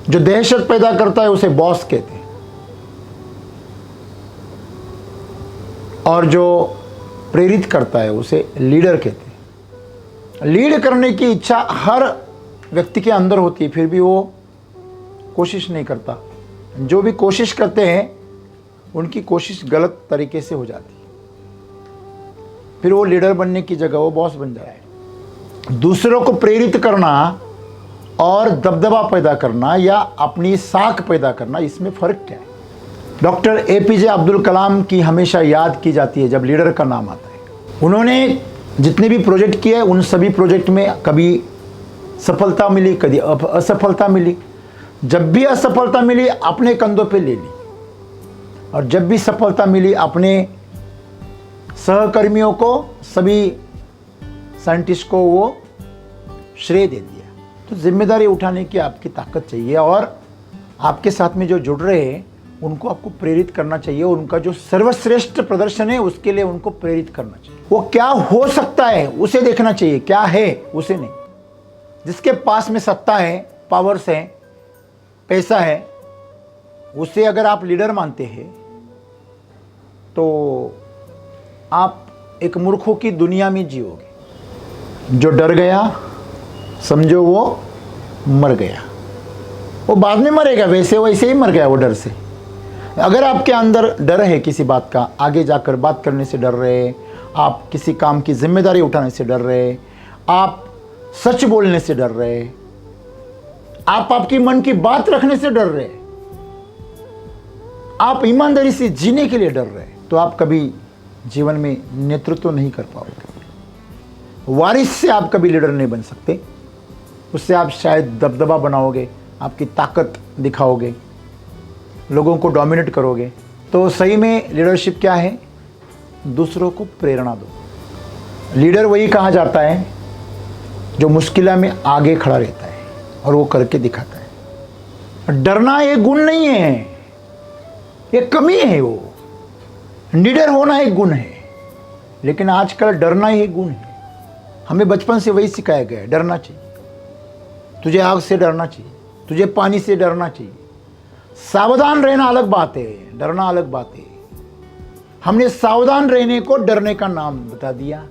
जो दहशत पैदा करता है उसे बॉस कहते हैं, और जो प्रेरित करता है उसे लीडर कहते हैं। लीड करने की इच्छा हर व्यक्ति के अंदर होती है, फिर भी वो कोशिश नहीं करता। जो भी कोशिश करते हैं उनकी कोशिश गलत तरीके से हो जाती है, फिर वो लीडर बनने की जगह वो बॉस बन जाता है। दूसरों को प्रेरित करना और दबदबा पैदा करना या अपनी साख पैदा करना, इसमें फ़र्क क्या है? डॉक्टर एपीजे अब्दुल कलाम की हमेशा याद की जाती है जब लीडर का नाम आता है। उन्होंने जितने भी प्रोजेक्ट किए उन सभी प्रोजेक्ट में कभी सफलता मिली, कभी असफलता मिली। जब भी असफलता मिली अपने कंधों पे ले ली, और जब भी सफलता मिली अपने सहकर्मियों को, सभी साइंटिस्ट को वो श्रेय दे दिया। तो जिम्मेदारी उठाने की आपकी ताकत चाहिए, और आपके साथ में जो जुड़ रहे हैं उनको आपको प्रेरित करना चाहिए। उनका जो सर्वश्रेष्ठ प्रदर्शन है उसके लिए उनको प्रेरित करना चाहिए। वो क्या हो सकता है उसे देखना चाहिए, क्या है उसे नहीं। जिसके पास में सत्ता है, पावर्स है, पैसा है, उसे अगर आप लीडर मानते हैं तो आप एक मूर्खों की दुनिया में जियोगे। जो डर गया समझो वो मर गया। वो बाद में मरेगा, वैसे ही मर गया वो डर से। अगर आपके अंदर डर है किसी बात का, आगे जाकर बात करने से डर रहे, आप किसी काम की जिम्मेदारी उठाने से डर रहे, आप सच बोलने से डर रहे, आप आपकी मन की बात रखने से डर रहे, आप ईमानदारी से जीने के लिए डर रहे, तो आप कभी जीवन में नेतृत्व नहीं कर पाओगे। वारिस से आप कभी लीडर नहीं बन सकते। उससे आप शायद दबदबा बनाओगे, आपकी ताकत दिखाओगे, लोगों को डोमिनेट करोगे। तो सही में लीडरशिप क्या है? दूसरों को प्रेरणा दो। लीडर वही कहा जाता है जो मुश्किल में आगे खड़ा रहता है और वो करके दिखाता है। डरना एक गुण नहीं है, एक कमी है। वो लीडर होना एक गुण है, लेकिन आजकल डरना ही एक गुण है। हमें बचपन से वही सिखाया गया है, डरना चाहिए। तुझे आग से डरना चाहिए, तुझे पानी से डरना चाहिए। सावधान रहना अलग बात है, डरना अलग बात है। हमने सावधान रहने को डरने का नाम बता दिया,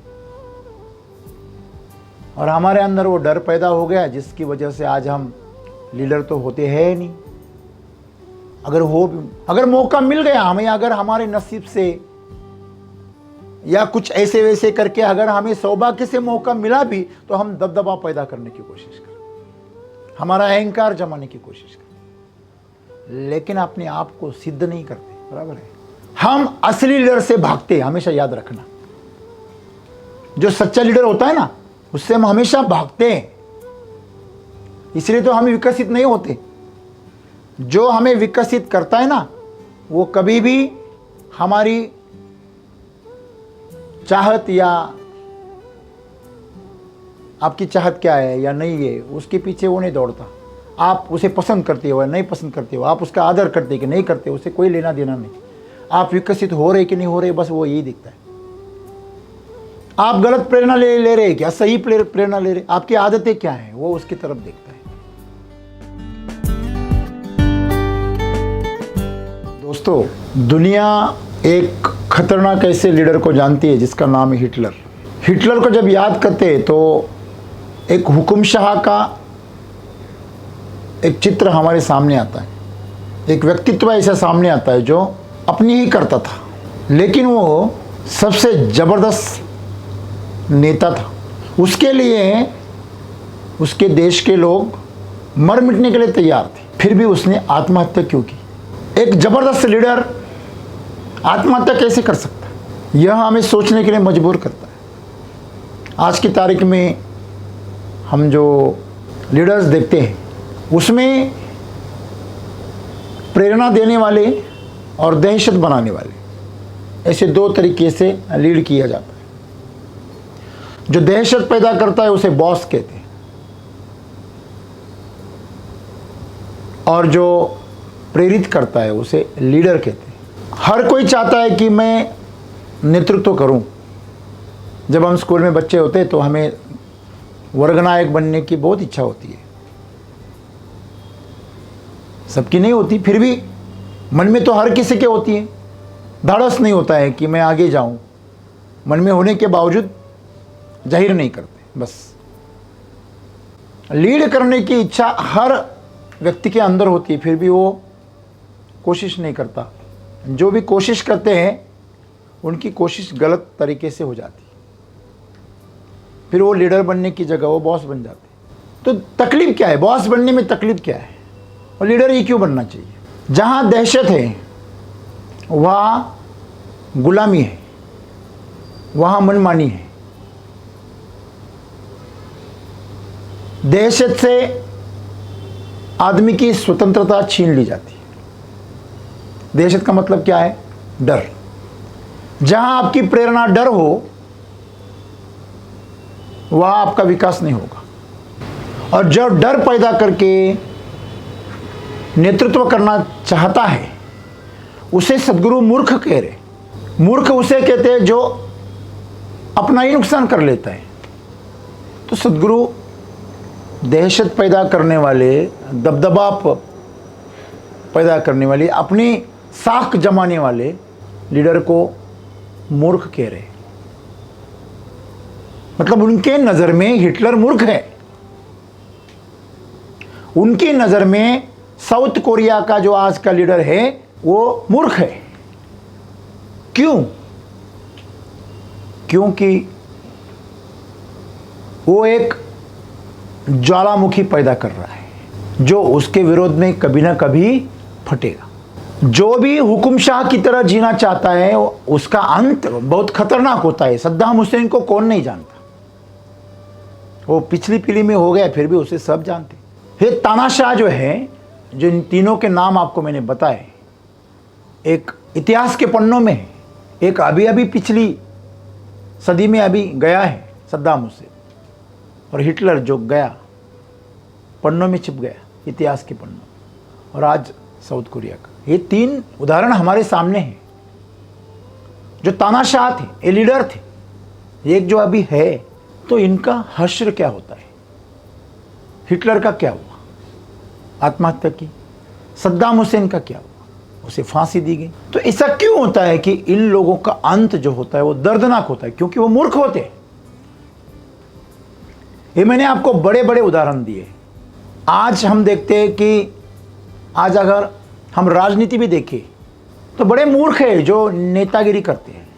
और हमारे अंदर वो डर पैदा हो गया, जिसकी वजह से आज हम लीडर तो होते हैं नहीं। अगर मौका मिल गया हमें, अगर हमारे नसीब से या कुछ ऐसे वैसे करके अगर हमें सौभाग्य से मौका मिला भी, तो हम दबदबा पैदा करने की कोशिश करें, हमारा अहंकार जमाने की कोशिश करें, लेकिन अपने आप को सिद्ध नहीं करते। बराबर है? हम असली लीडर से भागते, हमेशा याद रखना। जो सच्चा लीडर होता है ना, उससे हम हमेशा भागते हैं। इसलिए तो हम विकसित नहीं होते। जो हमें विकसित करता है ना, वो कभी भी हमारी चाहत या आपकी चाहत क्या है या नहीं है, उसके पीछे वो नहीं दौड़ता। आप उसे पसंद करते हो या नहीं पसंद करते हो, आप उसका आदर करते कि नहीं करते, उसे कोई लेना देना नहीं। आप विकसित हो रहे कि नहीं हो रहे, बस वो यही दिखता है। आप गलत प्रेरणा ले रहे क्या, सही प्रेरणा ले रहे, आपकी आदतें क्या हैं, वो उसकी तरफ देखता है। दोस्तों, दुनिया एक खतरनाक ऐसे लीडर को जानती है जिसका नाम है हिटलर। हिटलर को जब याद करते हैं तो एक हुकुमशाह का एक चित्र हमारे सामने आता है। एक व्यक्तित्व ऐसा सामने आता है जो अपनी ही करता था, लेकिन वो सबसे जबरदस्त नेता था। उसके लिए उसके देश के लोग मर मिटने के लिए तैयार थे, फिर भी उसने आत्महत्या क्यों की? एक जबरदस्त लीडर आत्महत्या कैसे कर सकता है? यह हमें सोचने के लिए मजबूर करता है। आज की तारीख में हम जो लीडर्स देखते हैं उसमें प्रेरणा देने वाले और दहशत बनाने वाले, ऐसे दो तरीके से लीड किया जाता है। जो दहशत पैदा करता है उसे बॉस कहते हैं, और जो प्रेरित करता है उसे लीडर कहते हैं। हर कोई चाहता है कि मैं नेतृत्व करूं। जब हम स्कूल में बच्चे होते हैं तो हमें वर्गनायक बनने की बहुत इच्छा होती है। सबकी नहीं होती, फिर भी मन में तो हर किसी के होती है। धाड़स नहीं होता है कि मैं आगे जाऊं, मन में होने के बावजूद जाहिर नहीं करते। बस लीड करने की इच्छा हर व्यक्ति के अंदर होती है, फिर भी वो कोशिश नहीं करता। जो भी कोशिश करते हैं उनकी कोशिश गलत तरीके से हो जाती, फिर वो लीडर बनने की जगह वो बॉस बन जाते। तो तकलीफ क्या है, बॉस बनने में तकलीफ क्या है, और लीडर ही क्यों बनना चाहिए? जहां दहशत है वहां गुलामी है, वहां मनमानी है। दहशत से आदमी की स्वतंत्रता छीन ली जाती है। दहशत का मतलब क्या है? डर। जहां आपकी प्रेरणा डर हो वहां आपका विकास नहीं होगा। और जो डर पैदा करके नेतृत्व करना चाहता है उसे सद्गुरु मूर्ख कह रहे। मूर्ख उसे कहते हैं जो अपना ही नुकसान कर लेता है। तो सद्गुरु दहशत पैदा करने वाले, दबदबा पैदा करने वाले, अपनी साख जमाने वाले लीडर को मूर्ख कह रहे। मतलब उनके नजर में हिटलर मूर्ख है, उनकी नजर में साउथ कोरिया का जो आज का लीडर है वो मूर्ख है। क्यों? क्योंकि वो एक ज्वालामुखी पैदा कर रहा है जो उसके विरोध में कभी ना कभी फटेगा। जो भी हुकुमशाह की तरह जीना चाहता है उसका अंत बहुत खतरनाक होता है। सद्दाम हुसैन को कौन नहीं जानता, वो पिछली पीढ़ी में हो गया, फिर भी उसे सब जानते। फिर तानाशाह जो है, जो इन तीनों के नाम आपको मैंने बताए, एक इतिहास के पन्नों में है, एक अभी अभी पिछली सदी में अभी गया है सद्दाम हुसैन, और हिटलर जो गया पन्नों में छिप गया इतिहास के पन्नों, और आज साउथ कोरिया का। ये तीन उदाहरण हमारे सामने हैं। जो तानाशाह थे, ये लीडर थे, एक जो अभी है, तो इनका हश्र क्या होता है? हिटलर का क्या हुआ? आत्महत्या की। सद्दाम हुसैन का क्या हुआ? उसे फांसी दी गई। तो ऐसा क्यों होता है कि इन लोगों का अंत जो होता है वो दर्दनाक होता है? क्योंकि वो मूर्ख होते हैं। ये मैंने आपको बड़े बड़े उदाहरण दिए। आज हम देखते हैं कि आज अगर हम राजनीति भी देखें तो बड़े मूर्ख है जो नेतागिरी करते हैं,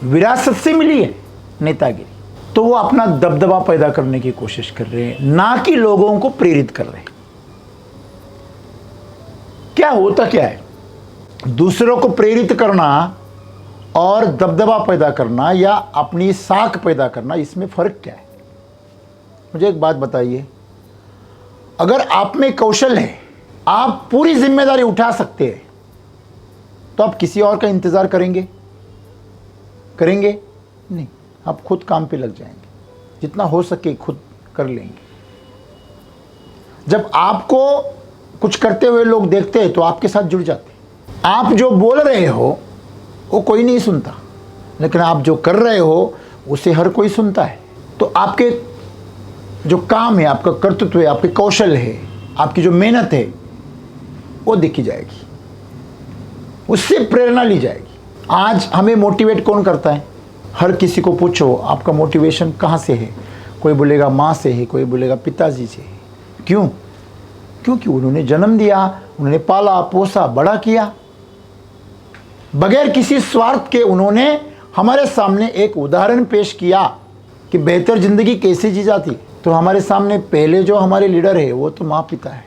विरासत से मिली है नेतागिरी, तो वो अपना दबदबा पैदा करने की कोशिश कर रहे हैं, ना कि लोगों को प्रेरित कर रहे हैं। क्या होता क्या है? दूसरों को प्रेरित करना और दबदबा पैदा करना या अपनी साख पैदा करना, इसमें फर्क क्या है? मुझे एक बात बताइए, अगर आप में कौशल है, आप पूरी जिम्मेदारी उठा सकते हैं, तो आप किसी और का इंतजार करेंगे? नहीं, आप खुद काम पे लग जाएंगे, जितना हो सके खुद कर लेंगे। जब आपको कुछ करते हुए लोग देखते हैं तो आपके साथ जुड़ जाते हैं। आप जो बोल रहे हो वो कोई नहीं सुनता, लेकिन आप जो कर रहे हो उसे हर कोई सुनता है। तो आपके जो काम है, आपका कर्तृत्व है, आपके कौशल है, आपकी जो मेहनत है, वो देखी जाएगी, उससे प्रेरणा ली जाएगी। आज हमें मोटिवेट कौन करता है? हर किसी को पूछो आपका मोटिवेशन कहाँ से है, कोई बोलेगा माँ से है, कोई बोलेगा पिताजी से है। क्यों? क्योंकि उन्होंने जन्म दिया, उन्होंने पाला पोसा बड़ा किया, बगैर किसी स्वार्थ के उन्होंने हमारे सामने एक उदाहरण पेश किया कि बेहतर जिंदगी कैसे जी जाती। तो हमारे सामने पहले जो हमारे लीडर है वो तो माँ पिता है,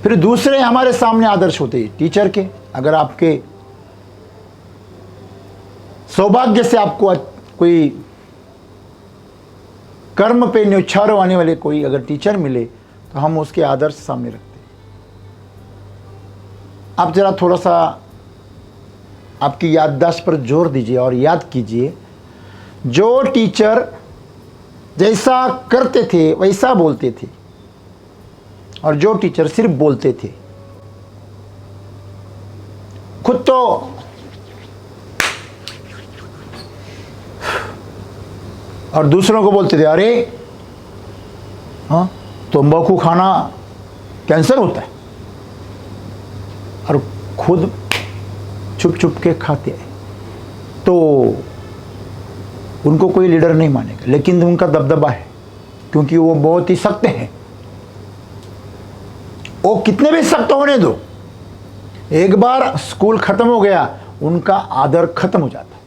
फिर दूसरे हमारे सामने आदर्श होते हैं टीचर के। अगर आपके सौभाग्य से आपको कोई कर्म पे न्यौछावर आने वाले कोई अगर टीचर मिले तो हम उसके आदर्श सामने रखते हैं। आप जरा थोड़ा सा आपकी याददाश्त पर जोर दीजिए और याद कीजिए, जो टीचर जैसा करते थे वैसा बोलते थे और जो टीचर सिर्फ बोलते थे, खुद तो और दूसरों को बोलते थे अरे हाँ तंबाकू खाना कैंसर होता है, और खुद छुप छुप के खाते हैं, तो उनको कोई लीडर नहीं मानेगा। लेकिन उनका दबदबा है, क्योंकि वो बहुत ही सख्त हैं। वो कितने भी सख्त होने दो, एक बार स्कूल खत्म हो गया, उनका आदर खत्म हो जाता है।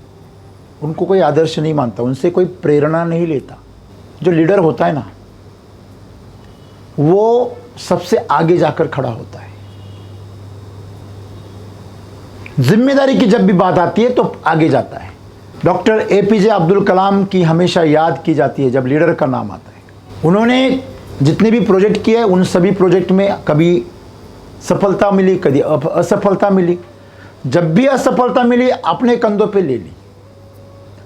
उनको कोई आदर्श नहीं मानता, उनसे कोई प्रेरणा नहीं लेता। जो लीडर होता है ना, वो सबसे आगे जाकर खड़ा होता है। जिम्मेदारी की जब भी बात आती है तो आगे जाता है। डॉक्टर एपीजे अब्दुल कलाम की हमेशा याद की जाती है जब लीडर का नाम आता है। उन्होंने जितने भी प्रोजेक्ट किए, उन सभी प्रोजेक्ट में कभी सफलता मिली, कभी असफलता मिली। जब भी असफलता मिली, अपने कंधों पे ले ली,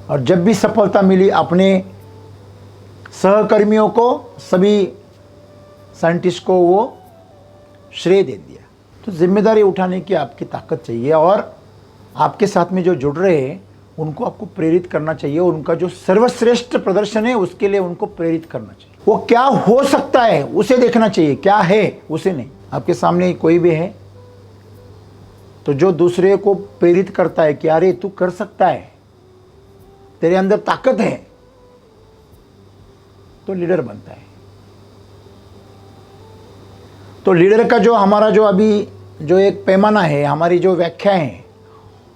और जब भी सफलता मिली, अपने सहकर्मियों को, सभी साइंटिस्ट को वो श्रेय दे दिया। तो जिम्मेदारी उठाने की आपकी ताकत चाहिए, और आपके साथ में जो जुड़ रहे हैं उनको आपको प्रेरित करना चाहिए। उनका जो सर्वश्रेष्ठ प्रदर्शन है उसके लिए उनको प्रेरित करना चाहिए। वो क्या हो सकता है उसे देखना चाहिए, क्या है उसे नहीं। आपके सामने कोई भी है तो जो दूसरे को प्रेरित करता है कि अरे तू कर सकता है, तेरे अंदर ताकत है, तो लीडर बनता है। तो लीडर का जो हमारा जो अभी जो एक पैमाना है, हमारी जो व्याख्या है,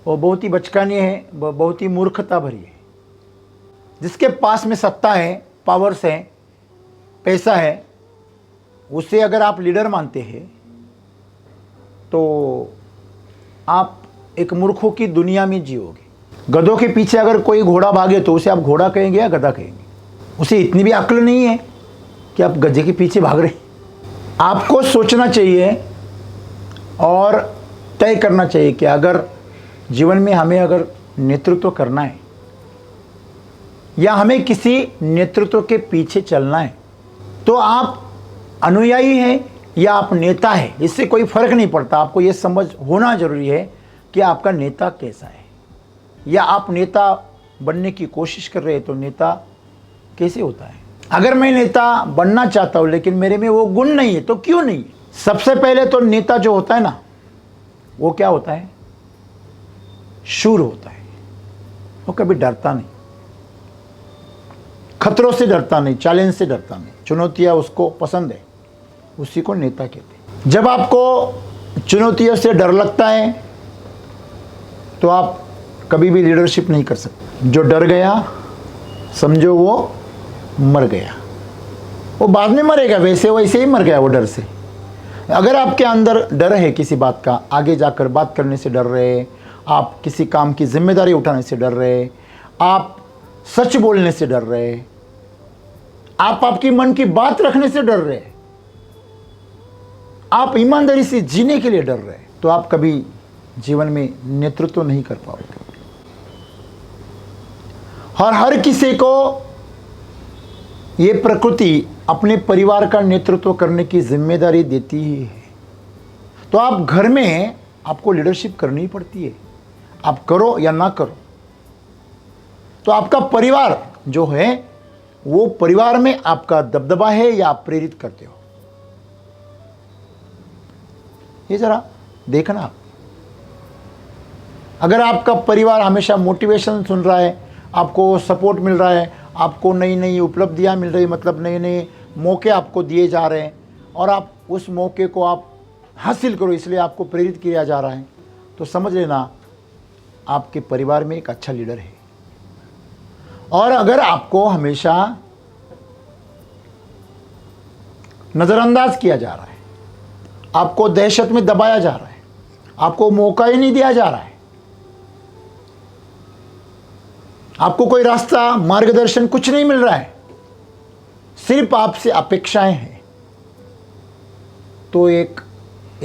वो बहुत ही बचकानी है, बहुत ही मूर्खता भरी है। जिसके पास में सत्ता है, पावर्स है, पैसा है, उसे अगर आप लीडर मानते हैं तो आप एक मूर्खों की दुनिया में जियोगे। गधों के पीछे अगर कोई घोड़ा भागे तो उसे आप घोड़ा कहेंगे या गधा कहेंगे? उसे इतनी भी अक्ल नहीं है कि आप गधे के पीछे भाग रहे। आपको सोचना चाहिए और तय करना चाहिए कि अगर जीवन में हमें अगर नेतृत्व करना है या हमें किसी नेतृत्व के पीछे चलना है, तो आप अनुयायी हैं या आप नेता हैं, इससे कोई फर्क नहीं पड़ता। आपको ये समझ होना जरूरी है कि आपका नेता कैसा है, या आप नेता बनने की कोशिश कर रहे हैं तो नेता कैसे होता है। अगर मैं नेता बनना चाहता हूं लेकिन मेरे में वो गुण नहीं है, तो क्यों नहीं है? सबसे पहले तो नेता जो होता है ना, वो क्या होता है? शूर होता है। वो कभी डरता नहीं, खतरों से डरता नहीं, चैलेंज से डरता नहीं, चुनौतियां उसको पसंद है, उसी को नेता कहते हैं। जब आपको चुनौतियों से डर लगता है तो आप कभी भी लीडरशिप नहीं कर सकते। जो डर गया समझो वो मर गया। वो बाद में मरेगा, वैसे ही मर गया वो डर से। अगर आपके अंदर डर है किसी बात का, आगे जाकर बात करने से डर रहे, आप किसी काम की जिम्मेदारी उठाने से डर रहे, आप सच बोलने से डर रहे, आप आपकी मन की बात रखने से डर रहे, आप ईमानदारी से जीने के लिए डर रहे, तो आप कभी जीवन में नेतृत्व नहीं कर पाओगे। और हर किसी को ये प्रकृति अपने परिवार का नेतृत्व करने की जिम्मेदारी देती ही है। तो आप घर में आपको लीडरशिप करनी पड़ती है, आप करो या ना करो। तो आपका परिवार जो है, वो परिवार में आपका दबदबा है या आप प्रेरित करते हो, ये जरा देखना। अगर आपका परिवार हमेशा मोटिवेशन सुन रहा है, आपको सपोर्ट मिल रहा है, आपको नई नई उपलब्धियां मिल रही, मतलब नए नए मौके आपको दिए जा रहे हैं, और आप उस मौके को आप हासिल करो इसलिए आपको प्रेरित किया जा रहा है, तो समझ लेना आपके परिवार में एक अच्छा लीडर है। और अगर आपको हमेशा नज़रअंदाज किया जा रहा है, आपको दहशत में दबाया जा रहा है, आपको मौका ही नहीं दिया जा रहा है, आपको कोई रास्ता, मार्गदर्शन कुछ नहीं मिल रहा है, सिर्फ आपसे अपेक्षाएं हैं, तो एक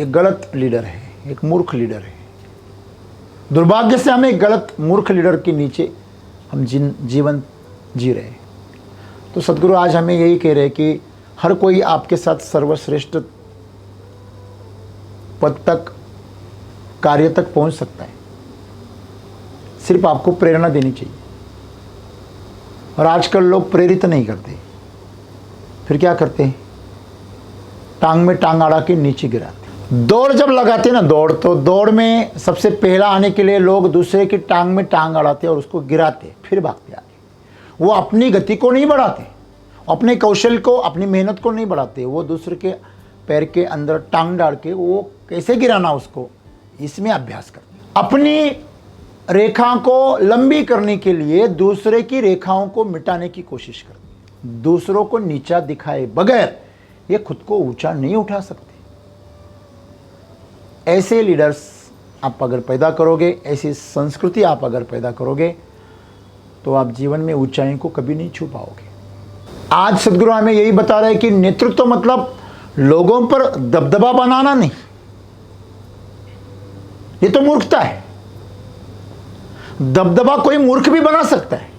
गलत लीडर है, एक मूर्ख लीडर है। दुर्भाग्य से हम एक गलत मूर्ख लीडर के नीचे हम जीवन जी रहे हैं। तो सदगुरु आज हमें यही कह रहे हैं कि हर कोई आपके साथ सर्वश्रेष्ठ पद तक, कार्य तक पहुंच सकता है, सिर्फ आपको प्रेरणा देनी चाहिए। और आजकल लोग प्रेरित नहीं करते, फिर क्या करते हैं? टांग में टांग अड़ा के नीचे गिराते। दौड़ जब लगाते हैं ना, दौड़, तो दौड़ में सबसे पहला आने के लिए लोग दूसरे की टांग में टांग अड़ाते और उसको गिराते, फिर भागते आगे। वो अपनी गति को नहीं बढ़ाते, अपने कौशल को, अपनी मेहनत को नहीं बढ़ाते, वो दूसरे के पैर के अंदर टांग डाल के वो कैसे गिराना उसको, इसमें अभ्यास करते। अपनी रेखा को लंबी करने के लिए दूसरे की रेखाओं को मिटाने की कोशिश करते। दूसरों को नीचा दिखाए बगैर ये खुद को ऊंचा नहीं उठा सकते। ऐसे लीडर्स आप अगर पैदा करोगे, ऐसी संस्कृति आप अगर पैदा करोगे, तो आप जीवन में ऊंचाई को कभी नहीं छू पाओगे। आज सदगुरु हमें यही बता रहे हैं कि नेतृत्व मतलब लोगों पर दबदबा बनाना नहीं, ये तो मूर्खता है। दबदबा कोई मूर्ख भी बना सकता है।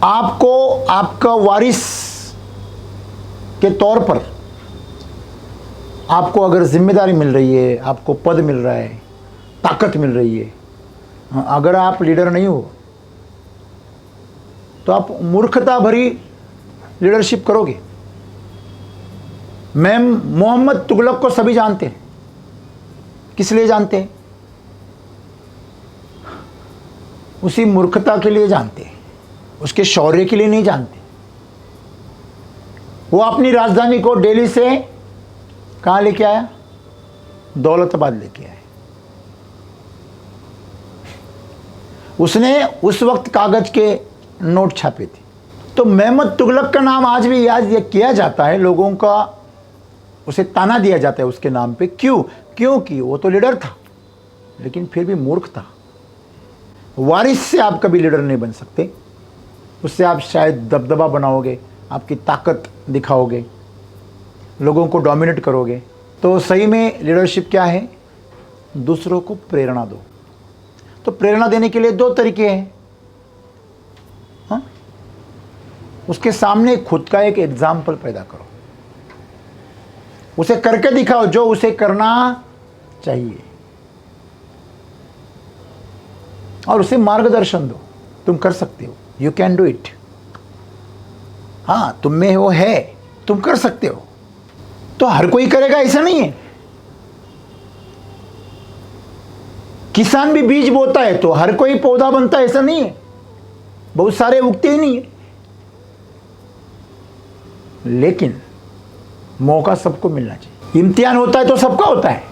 आपको आपका वारिस के तौर पर आपको अगर जिम्मेदारी मिल रही है, आपको पद मिल रहा है, ताकत मिल रही है, अगर आप लीडर नहीं हो तो आप मूर्खता भरी लीडरशिप करोगे। मैम मोहम्मद तुगलक को सभी जानते हैं, किस लिए जानते हैं? उसी मूर्खता के लिए जानते हैं, उसके शौर्य के लिए नहीं जानते। वो अपनी राजधानी को दिल्ली से कहाँ लेके आया? दौलताबाद लेके आया। उसने उस वक्त कागज के नोट छापे थे। तो मोहम्मद तुगलक का नाम आज भी याद किया जाता है, लोगों का उसे ताना दिया जाता है उसके नाम पे। क्यों? क्योंकि वो तो लीडर था, लेकिन फिर भी मूर्ख था। वारिस से आप कभी लीडर नहीं बन सकते। उससे आप शायद दबदबा बनाओगे, आपकी ताकत दिखाओगे, लोगों को डोमिनेट करोगे। तो सही में लीडरशिप क्या है? दूसरों को प्रेरणा दो। तो प्रेरणा देने के लिए दो तरीके हैं। हाँ, उसके सामने खुद का एक एग्जाम्पल पैदा करो, उसे करके दिखाओ जो उसे करना चाहिए, और उसे मार्गदर्शन दो। तुम कर सकते हो, यू कैन डू इट। हाँ, तुम में वो है, तुम कर सकते हो। तो हर कोई करेगा ऐसा नहीं है। किसान भी बीज बोता है तो हर कोई पौधा बनता है ऐसा नहीं है। बहुत सारे उगते ही नहीं है। लेकिन मौका सबको मिलना चाहिए। इम्तिहान होता है तो सबका होता है,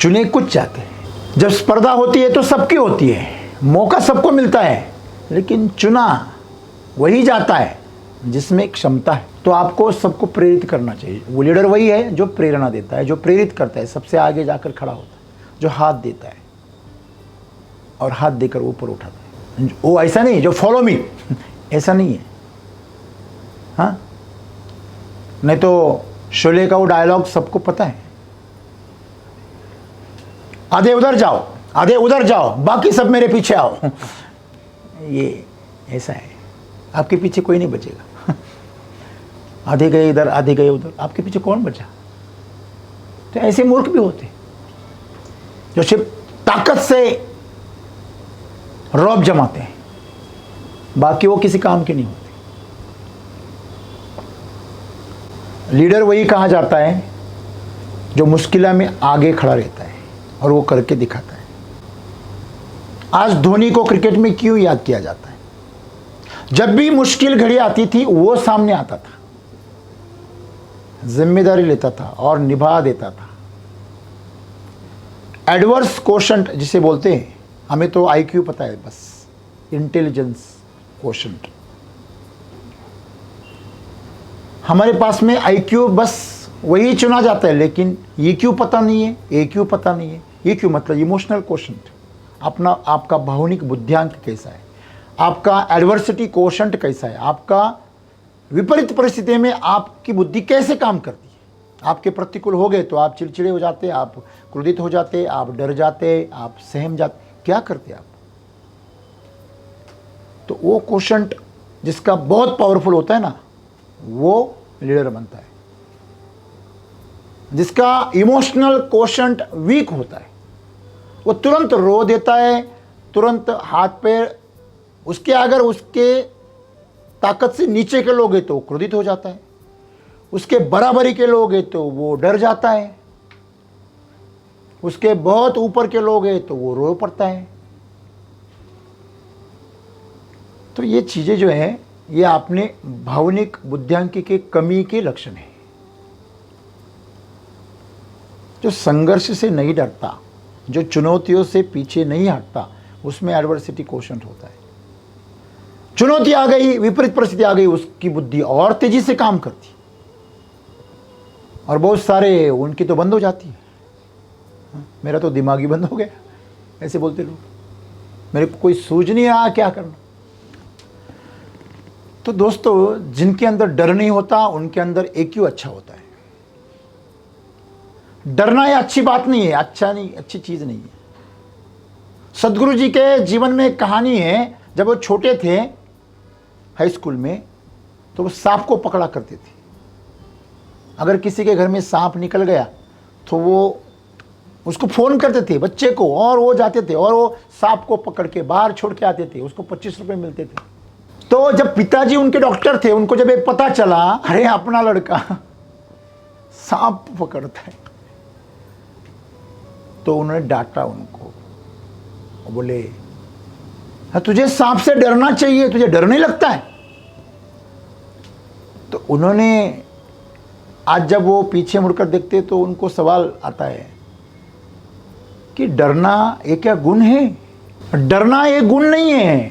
चुने कुछ जाते हैं। जब स्पर्धा होती है तो सबकी होती है, मौका सबको मिलता है, लेकिन चुना वही जाता है जिसमें क्षमता है। तो आपको सबको प्रेरित करना चाहिए। वो लीडर वही है जो प्रेरणा देता है, जो प्रेरित करता है, सबसे आगे जाकर खड़ा होता है, जो हाथ देता है और हाथ देकर ऊपर उठाता है। वो ऐसा नहीं जो फॉलो मी, ऐसा नहीं है। हाँ, नहीं तो शोले का वो डायलॉग सबको पता है, आधे उधर जाओ, आधे उधर जाओ, बाकी सब मेरे पीछे आओ। ये ऐसा है, आपके पीछे कोई नहीं बचेगा। आधे गए इधर, आधे गए उधर, आपके पीछे कौन बचा? तो ऐसे मूर्ख भी होते जो सिर्फ ताकत से रौब जमाते हैं, बाकी वो किसी काम के नहीं होते। लीडर वही कहा जाता है जो मुश्किल में आगे खड़ा रहता है और वो करके दिखाता है। आज धोनी को क्रिकेट में क्यों याद किया जाता है? जब भी मुश्किल घड़ी आती थी वो सामने आता था, जिम्मेदारी लेता था और निभा देता था। एडवर्स कोशंट जिसे बोलते हैं, हमें तो आईक्यू पता है बस, इंटेलिजेंस कोशंट। हमारे पास में आईक्यू बस वही चुना जाता है, लेकिन ईक्यू पता नहीं है, एक्यू पता नहीं है। ईक्यू मतलब इमोशनल कोशंट, अपना आपका भावनिक बुद्धियांक कैसा है, आपका एडवर्सिटी कोशंट कैसा है, आपका विपरीत परिस्थिति में आपकी बुद्धि कैसे काम करती है। आपके प्रतिकूल हो गए तो आप चिड़चिड़े हो जाते, आप क्रोधित हो जाते, आप डर जाते, आप सहम जाते, क्या करते आप? तो वो कोशंट जिसका बहुत पावरफुल होता है ना, वो लीडर बनता है। जिसका इमोशनल कोशंट वीक होता है, वो तुरंत रो देता है, तुरंत हाथ पैर, उसके अगर उसके ताकत से नीचे के लोग हैं तो क्रोधित हो जाता है, उसके बराबरी के लोग हैं तो वो डर जाता है। उसके बहुत ऊपर के लोग हैं तो वो रो पड़ता है। तो ये चीज़ें जो हैं ये आपने भावनिक बुद्धियांक के कमी के लक्षण है। जो संघर्ष से नहीं डरता, जो चुनौतियों से पीछे नहीं हटता, उसमें एडवर्सिटी कोशेंट होता है। चुनौती आ गई, विपरीत परिस्थिति आ गई, उसकी बुद्धि और तेजी से काम करती और बहुत सारे उनकी तो बंद हो जाती है। मेरा तो दिमाग ही बंद हो गया, ऐसे बोलते लोग, मेरे को कोई सूझ नहीं रहा क्या करना। तो दोस्तों, जिनके अंदर डर नहीं होता उनके अंदर EQ अच्छा होता है। डरना ये अच्छी बात नहीं है, अच्छी चीज नहीं है। सदगुरु जी के जीवन में एक कहानी है, जब वो छोटे थे हाई स्कूल में, तो वो सांप को पकड़ा करते थे। अगर किसी के घर में सांप निकल गया तो वो उसको फोन करते थे बच्चे को, और वो जाते थे और वो सांप को पकड़ के बाहर छोड़ के आते थे। उसको 25 रुपए मिलते थे। तो जब पिताजी उनके डॉक्टर थे, उनको जब एक पता चला, अरे अपना लड़का सांप पकड़ता है, तो उन्होंने डांटा उनको, बोले हाँ तुझे सांप से डरना चाहिए, तुझे डर नहीं लगता है। तो उन्होंने आज जब वो पीछे मुड़कर देखते तो उनको सवाल आता है कि डरना ये क्या गुण है? डरना ये गुण नहीं है,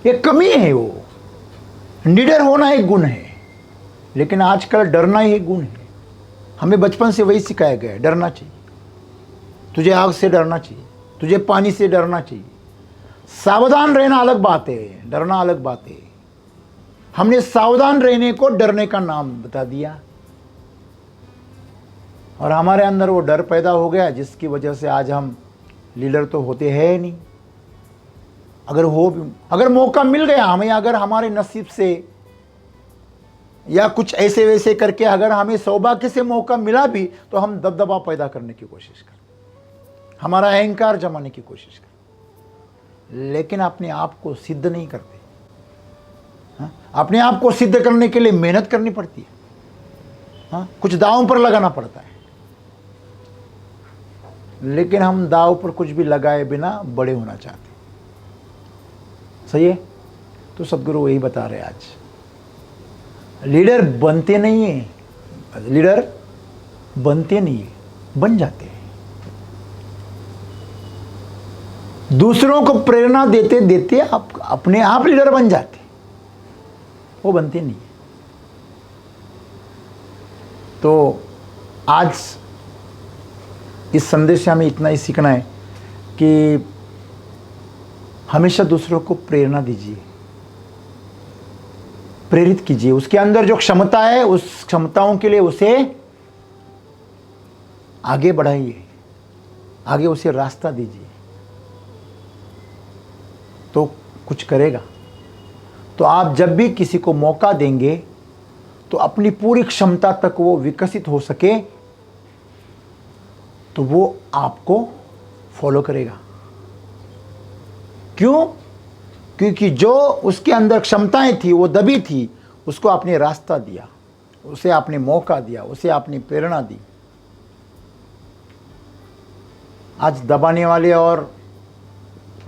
ये कमी है। वो निडर होना एक गुण है, लेकिन आजकल डरना ही एक गुण है। हमें बचपन से वही सिखाया गया है, डरना चाहिए, तुझे आग से डरना चाहिए, तुझे पानी से डरना चाहिए। सावधान रहना अलग बात है, डरना अलग बात है। हमने सावधान रहने को डरने का नाम बता दिया और हमारे अंदर वो डर पैदा हो गया, जिसकी वजह से आज हम लीडर तो होते हैं नहीं। अगर मौका मिल गया हमें, अगर हमारे नसीब से या कुछ ऐसे वैसे करके अगर हमें सौभाग्य से मौका मिला भी, तो हम दबदबा पैदा करने की कोशिश करें, हमारा अहंकार जमाने की कोशिश करें, लेकिन अपने आप को सिद्ध नहीं करते। हाँ? अपने आप को सिद्ध करने के लिए मेहनत करनी पड़ती है। हाँ? कुछ दांव पर लगाना पड़ता है, लेकिन हम दांव पर कुछ भी लगाए बिना बड़े होना चाहते हैं। सही है? तो सदगुरु वही बता रहे आज, लीडर बनते नहीं है, लीडर बनते नहीं है, बन जाते हैं। दूसरों को प्रेरणा देते देते आप अपने आप लीडर बन जाते, वो बनते नहीं है। तो आज इस संदेश से हमें इतना ही सीखना है कि हमेशा दूसरों को प्रेरणा दीजिए, प्रेरित कीजिए। उसके अंदर जो क्षमता है, उस क्षमताओं के लिए उसे आगे बढ़ाइए, आगे उसे रास्ता दीजिए, तो कुछ करेगा। तो आप जब भी किसी को मौका देंगे तो अपनी पूरी क्षमता तक वो विकसित हो सके, तो वो आपको फॉलो करेगा। क्यों? क्योंकि जो उसके अंदर क्षमताएं थी वो दबी थी, उसको आपने रास्ता दिया, उसे आपने मौका दिया, उसे आपने प्रेरणा दी। आज दबाने वाले और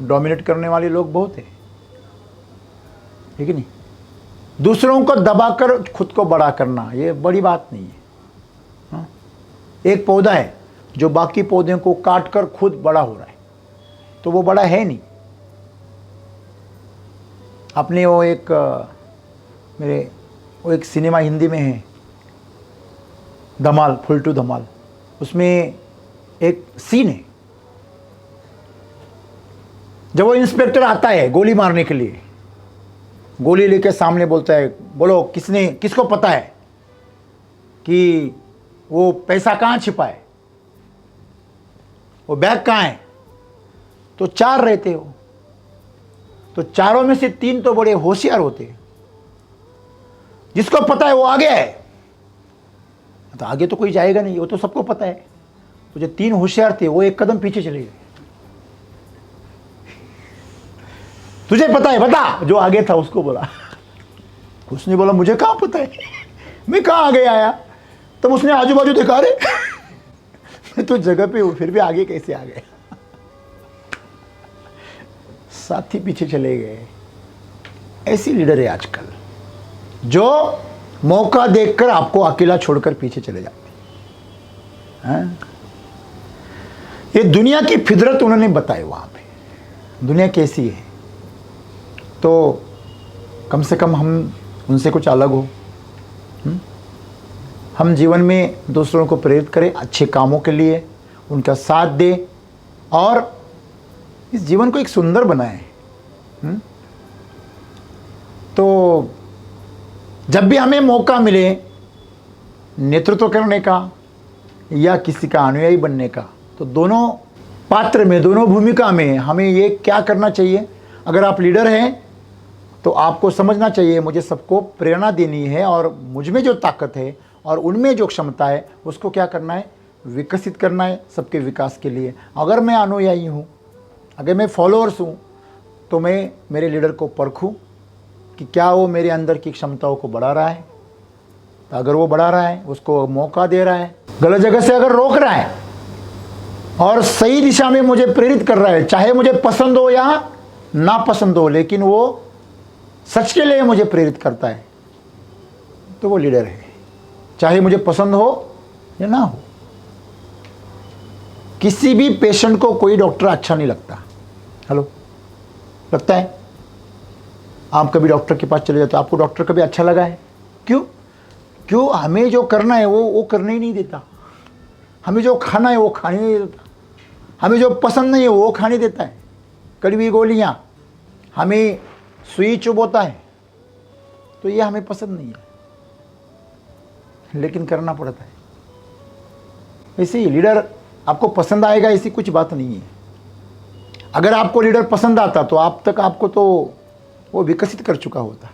डोमिनेट करने वाले लोग बहुत हैं, ठीक है नहीं? दूसरों को दबाकर खुद को बड़ा करना ये बड़ी बात नहीं है। हाँ? एक पौधा है जो बाकी पौधों को काटकर खुद बड़ा हो रहा है, तो वो बड़ा है नहीं। आपने वो एक सिनेमा हिंदी में है, धमाल, फुल टू धमाल, उसमें एक सीन है जब वो इंस्पेक्टर आता है गोली मारने के लिए, गोली लेके सामने बोलता है, बोलो किसको पता है कि वो पैसा कहाँ छिपा है, वो बैग कहाँ है? तो 4 रहते हो, तो चारों में से 3 तो बड़े होशियार होते हैं। जिसको पता है वो आगे है, तो आगे तो कोई जाएगा नहीं, वो तो सबको पता है। तो जो 3 होशियार थे वो 1 कदम पीछे चले गए। तुझे पता है? बता। जो आगे था उसको बोला, उसने बोला मुझे कहाँ पता है, मैं कहाँ आगे आया। तब उसने आजू बाजू देखा, रे तो जगह पे हूँ, फिर भी आगे कैसे आ गए? साथी पीछे चले गए। ऐसी लीडर है आजकल, जो मौका देखकर आपको अकेला छोड़कर पीछे चले जाते हैं। ये दुनिया की फितरत उन्होंने बताई वहां पे, दुनिया कैसी है। तो कम से कम हम उनसे कुछ अलग हो। हम जीवन में दूसरों को प्रेरित करें अच्छे कामों के लिए, उनका साथ दें और इस जीवन को एक सुंदर बनाएं। तो जब भी हमें मौका मिले नेतृत्व करने का या किसी का अनुयायी बनने का, तो दोनों पात्र में, दोनों भूमिका में हमें ये क्या करना चाहिए? अगर आप लीडर हैं तो आपको समझना चाहिए मुझे सबको प्रेरणा देनी है और मुझ में जो ताकत है और उनमें जो क्षमता है उसको क्या करना है? विकसित करना है सबके विकास के लिए। अगर मैं अनुयायी हूँ, अगर मैं फॉलोअर्स हूँ, तो मैं मेरे लीडर को परखूँ कि क्या वो मेरे अंदर की क्षमताओं को बढ़ा रहा है। तो अगर वो बढ़ा रहा है, उसको मौका दे रहा है, गलत जगह से अगर रोक रहा है और सही दिशा में मुझे प्रेरित कर रहा है, चाहे मुझे पसंद हो या ना पसंद हो, लेकिन वो सच के लिए मुझे प्रेरित करता है, तो वो लीडर है, चाहे मुझे पसंद हो या ना हो। किसी भी पेशेंट को कोई डॉक्टर अच्छा नहीं लगता। हेलो, लगता है? आप कभी डॉक्टर के पास चले जाते, आपको डॉक्टर कभी अच्छा लगा है? क्यों? हमें जो करना है वो करने ही नहीं देता। हमें जो खाना है वो खाने नहीं देता। हमें जो पसंद नहीं है वो खाने देता है। कड़वी गोलियां, हमें सुई चुभोता है, तो ये हमें पसंद नहीं है, लेकिन करना पड़ता है। ऐसे ही लीडर आपको पसंद आएगा ऐसी कुछ बात नहीं है। अगर आपको लीडर पसंद आता तो आप तक आपको तो वो विकसित कर चुका होता।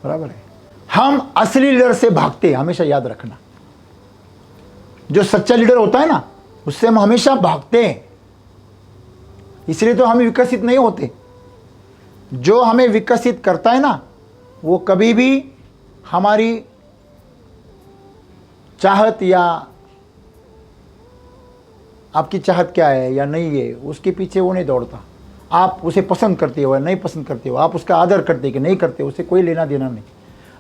बराबर है। हम असली लीडर से भागते हैं, हमेशा याद रखना। जो सच्चा लीडर होता है ना, उससे हम हमेशा भागते हैं, इसलिए तो हम विकसित नहीं होते। जो हमें विकसित करता है ना, वो कभी भी हमारी चाहत या आपकी चाहत क्या है या नहीं है उसके पीछे वो नहीं दौड़ता। आप उसे पसंद करते हो या नहीं पसंद करते हो, आप उसका आदर करते कि नहीं करते, उससे कोई लेना देना नहीं।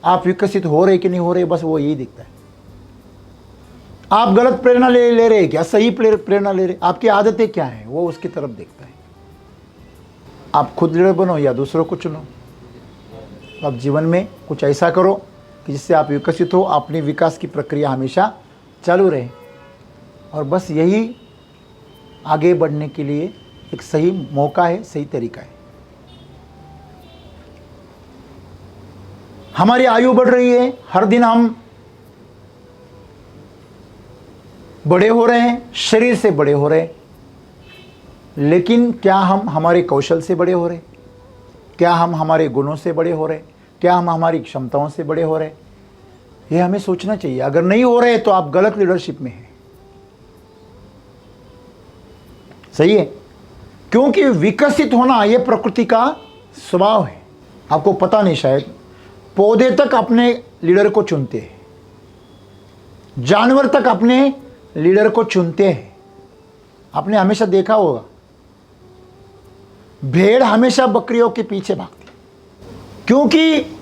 आप विकसित हो रहे कि नहीं हो रहे, बस वो यही दिखता है। आप गलत प्रेरणा ले रहे क्या, सही प्रेरणा ले रहे, आपकी आदतें क्या हैं, वो उसकी तरफ देखता है। आप खुद लीडर बनो या दूसरों को चुनो। तो आप जीवन में कुछ ऐसा करो कि जिससे आप विकसित हो, अपनी विकास की प्रक्रिया हमेशा चालू रहे। और बस यही आगे बढ़ने के लिए एक सही मौका है, सही तरीका है। हमारी आयु बढ़ रही है, हर दिन हम बड़े हो रहे हैं, शरीर से बड़े हो रहे हैं, लेकिन क्या हम हमारे कौशल से बड़े हो रहे? क्या हम हमारे गुणों से बड़े हो रहे? क्या हम हमारी क्षमताओं से बड़े हो रहे? ये हमें सोचना चाहिए। अगर नहीं हो रहे तो आप गलत लीडरशिप में हैं। सही है? क्योंकि विकसित होना ये प्रकृति का स्वभाव है। आपको पता नहीं शायद, पौधे तक अपने लीडर को चुनते हैं, जानवर तक अपने लीडर को चुनते हैं। आपने हमेशा देखा होगा, भेड़ हमेशा बकरियों के पीछे भागती, क्योंकि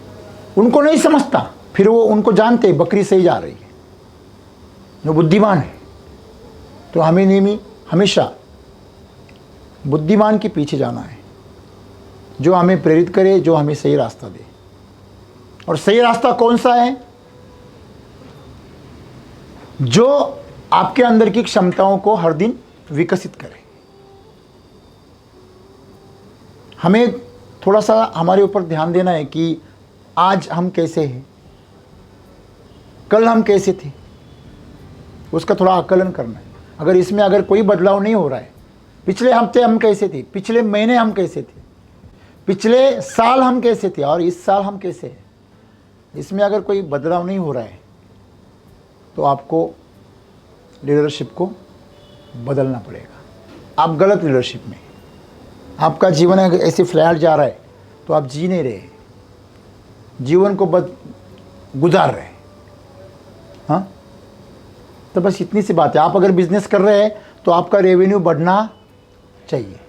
उनको नहीं समझता, फिर वो उनको जानते बकरी सही जा रही है, जो बुद्धिमान है। तो हमें हमेशा बुद्धिमान के पीछे जाना है, जो हमें प्रेरित करे, जो हमें सही रास्ता दे। और सही रास्ता कौन सा है? जो आपके अंदर की क्षमताओं को हर दिन विकसित करे। हमें थोड़ा सा हमारे ऊपर ध्यान देना है कि आज हम कैसे हैं, कल हम कैसे थे, उसका थोड़ा आकलन करना है। अगर इसमें अगर कोई बदलाव नहीं हो रहा है, पिछले हफ्ते हम कैसे थे, पिछले महीने हम कैसे थे, पिछले साल हम कैसे थे और इस साल हम कैसे हैं, इसमें अगर कोई बदलाव नहीं हो रहा है, तो आपको लीडरशिप को बदलना पड़ेगा। आप गलत लीडरशिप में, आपका जीवन ऐसे फ्लैट जा रहा है तो आप जी नहीं रहे, जीवन को गुजार रहे। हाँ, तो बस इतनी सी बात है। आप अगर बिजनेस कर रहे हैं तो आपका रेवेन्यू बढ़ना चाहिए।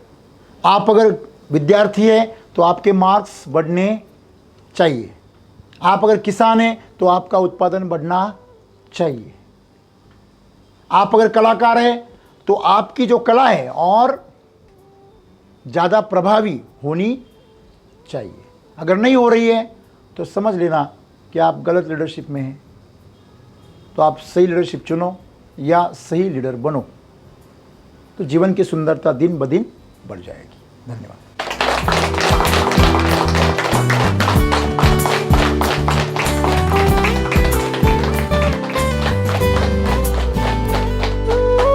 आप अगर विद्यार्थी हैं तो आपके मार्क्स बढ़ने चाहिए। आप अगर किसान हैं तो आपका उत्पादन बढ़ना चाहिए। आप अगर कलाकार हैं तो आपकी जो कला है और ज़्यादा प्रभावी होनी चाहिए। अगर नहीं हो रही है तो समझ लेना कि आप गलत लीडरशिप में हैं। तो आप सही लीडरशिप चुनो या सही लीडर बनो, तो जीवन की सुंदरता दिन ब दिन बढ़ जाएगी। धन्यवाद।